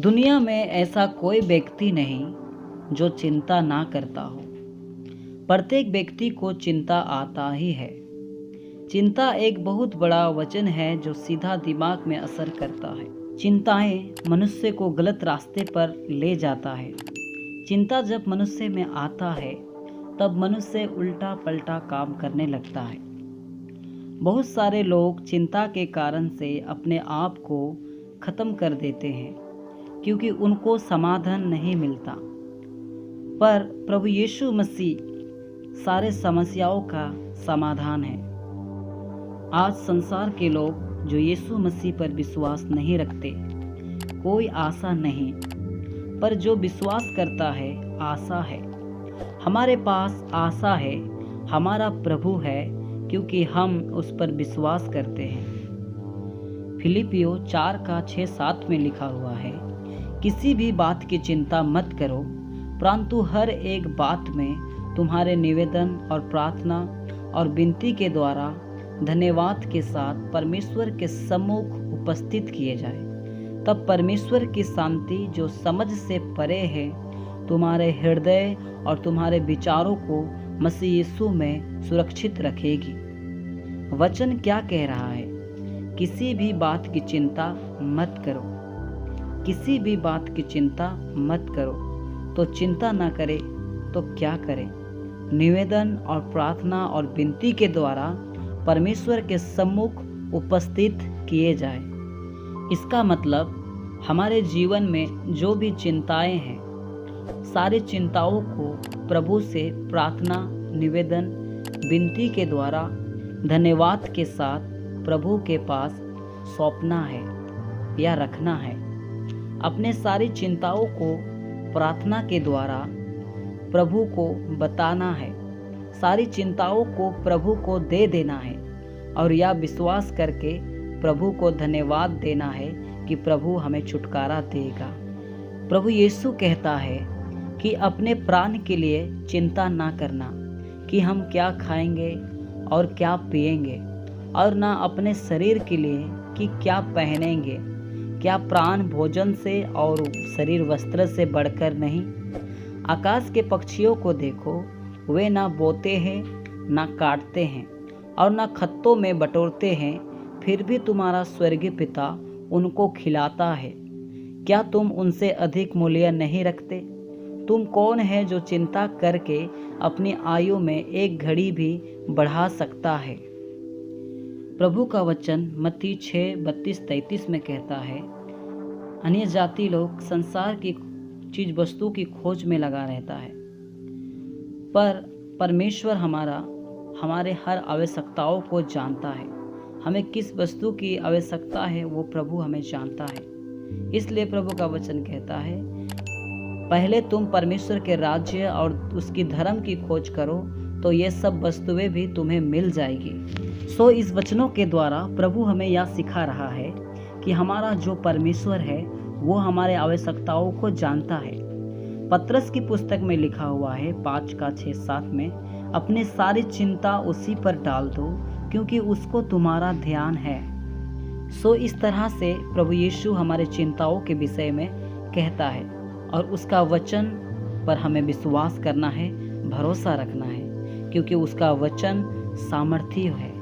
दुनिया में ऐसा कोई व्यक्ति नहीं जो चिंता ना करता हो। प्रत्येक व्यक्ति को चिंता आता ही है। चिंता एक बहुत बड़ा वचन है जो सीधा दिमाग में असर करता है। चिंताएं मनुष्य को गलत रास्ते पर ले जाता है। चिंता जब मनुष्य में आता है तब मनुष्य उल्टा पलटा काम करने लगता है। बहुत सारे लोग चिंता के कारण से अपने आप को खत्म कर देते हैं क्योंकि उनको समाधान नहीं मिलता। पर प्रभु यीशु मसीह सारे समस्याओं का समाधान है। आज संसार के लोग जो यीशु मसीह पर विश्वास नहीं रखते, कोई आशा नहीं, पर जो विश्वास करता है आशा है। हमारे पास आशा है, हमारा प्रभु है, क्योंकि हम उस पर विश्वास करते हैं। फिलिपियो 4:6-7 में लिखा हुआ है, किसी भी बात की चिंता मत करो, परंतु हर एक बात में तुम्हारे निवेदन और प्रार्थना और विनती के द्वारा धन्यवाद के साथ परमेश्वर के सम्मुख उपस्थित किए जाए। तब परमेश्वर की शांति जो समझ से परे है तुम्हारे हृदय और तुम्हारे विचारों को मसीह यीशु में सुरक्षित रखेगी। वचन क्या कह रहा है? किसी भी बात की चिंता मत करो। किसी भी बात की चिंता मत करो। तो चिंता ना करे तो क्या करें? निवेदन और प्रार्थना और विनती के द्वारा परमेश्वर के सम्मुख उपस्थित किए जाए। इसका मतलब हमारे जीवन में जो भी चिंताएं हैं, सारी चिंताओं को प्रभु से प्रार्थना, निवेदन, विनती के द्वारा धन्यवाद के साथ प्रभु के पास सौंपना है या रखना है। अपने सारी चिंताओं को प्रार्थना के द्वारा प्रभु को बताना है। सारी चिंताओं को प्रभु को दे देना है और यह विश्वास करके प्रभु को धन्यवाद देना है कि प्रभु हमें छुटकारा देगा। प्रभु यीशु कहता है कि अपने प्राण के लिए चिंता ना करना कि हम क्या खाएंगे और क्या पिएंगे, और ना अपने शरीर के लिए कि क्या पहनेंगे। क्या प्राण भोजन से और शरीर वस्त्र से बढ़कर नहीं? आकाश के पक्षियों को देखो, वे ना बोते हैं, ना काटते हैं और ना खत्तों में बटोरते हैं, फिर भी तुम्हारा स्वर्गीय पिता उनको खिलाता है। क्या तुम उनसे अधिक मूल्य नहीं रखते? तुम कौन है जो चिंता करके अपनी आयु में एक घड़ी भी बढ़ा सकता है? प्रभु का वचन मत्ती 6:32-33 में कहता है, अन्य जाति लोग संसार की चीज वस्तु की खोज में लगा रहता है, पर परमेश्वर हमारे हर आवश्यकताओं को जानता है। हमें किस वस्तु की आवश्यकता है वो प्रभु हमें जानता है। इसलिए प्रभु का वचन कहता है, पहले तुम परमेश्वर के राज्य और उसकी धर्म की खोज करो तो ये सब वस्तुएं भी तुम्हें मिल जाएगी। सो इस वचनों के द्वारा प्रभु हमें यह सिखा रहा है कि हमारा जो परमेश्वर है वो हमारे आवश्यकताओं को जानता है। पतरस की पुस्तक में लिखा हुआ है 5:6-7 में, अपनी सारी चिंता उसी पर डाल दो क्योंकि उसको तुम्हारा ध्यान है। सो इस तरह से प्रभु यीशु हमारे चिंताओं के विषय में कहता है और उसका वचन पर हमें विश्वास करना है, भरोसा रखना है, क्योंकि उसका वचन सामर्थी है।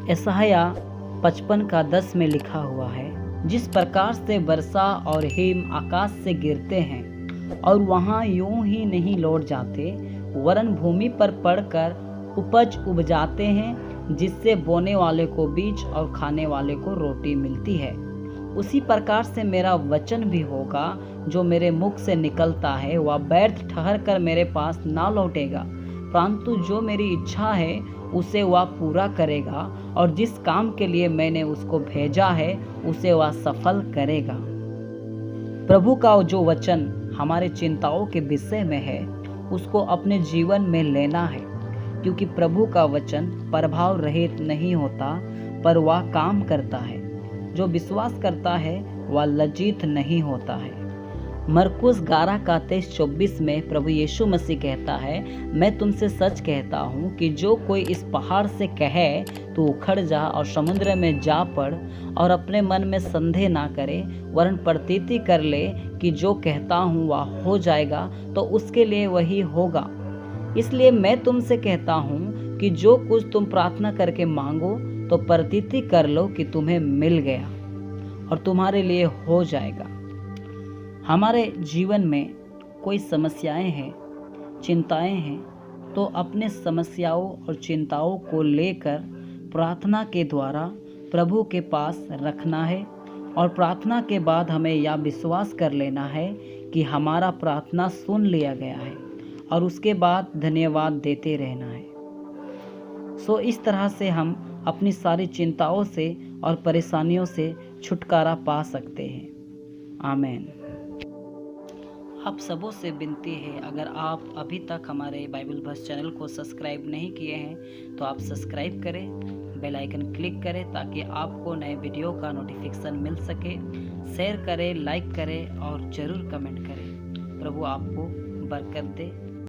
यशायाह 55:10 में लिखा हुआ है, जिस प्रकार से वर्षा और हिम आकाश से गिरते हैं और वहाँ यूं ही नहीं लौट जाते, वरन भूमि पर पड़कर उपज उपजाते हैं, जिससे बोने वाले को बीज और खाने वाले को रोटी मिलती है, उसी प्रकार से मेरा वचन भी होगा जो मेरे मुख से निकलता है। वह व्यर्थ ठहर कर मेरे पास ना लौटेगा, परंतु जो मेरी इच्छा है उसे वह पूरा करेगा, और जिस काम के लिए मैंने उसको भेजा है उसे वह सफल करेगा। प्रभु का जो वचन हमारे चिंताओं के विषय में है उसको अपने जीवन में लेना है, क्योंकि प्रभु का वचन प्रभाव रहित नहीं होता, पर वह काम करता है। जो विश्वास करता है वह लज्जित नहीं होता है। मरकुस 11 का 23-24 में प्रभु यीशु मसीह कहता है, मैं तुमसे सच कहता हूँ कि जो कोई इस पहाड़ से कहे तू उखड़ जा और समुद्र में जा पड़ और अपने मन में संदेह ना करे वरन प्रतीति कर ले कि जो कहता हूँ वह हो जाएगा, तो उसके लिए वही होगा। इसलिए मैं तुमसे कहता हूँ कि जो कुछ तुम प्रार्थना करके मांगो तो प्रतीति कर लो कि तुम्हें मिल गया और तुम्हारे लिए हो जाएगा। हमारे जीवन में कोई समस्याएं हैं, चिंताएं हैं, तो अपने समस्याओं और चिंताओं को लेकर प्रार्थना के द्वारा प्रभु के पास रखना है और प्रार्थना के बाद हमें यह विश्वास कर लेना है कि हमारा प्रार्थना सुन लिया गया है और उसके बाद धन्यवाद देते रहना है। इस तरह से हम अपनी सारी चिंताओं से और परेशानियों से छुटकारा पा सकते हैं। आमीन। आप सबों से विनती है, अगर आप अभी तक हमारे बाइबल वर्स चैनल को सब्सक्राइब नहीं किए हैं तो आप सब्सक्राइब करें, बेल आइकन क्लिक करें ताकि आपको नए वीडियो का नोटिफिकेशन मिल सके। शेयर करें, लाइक करें और ज़रूर कमेंट करें। प्रभु आपको बरकत दे।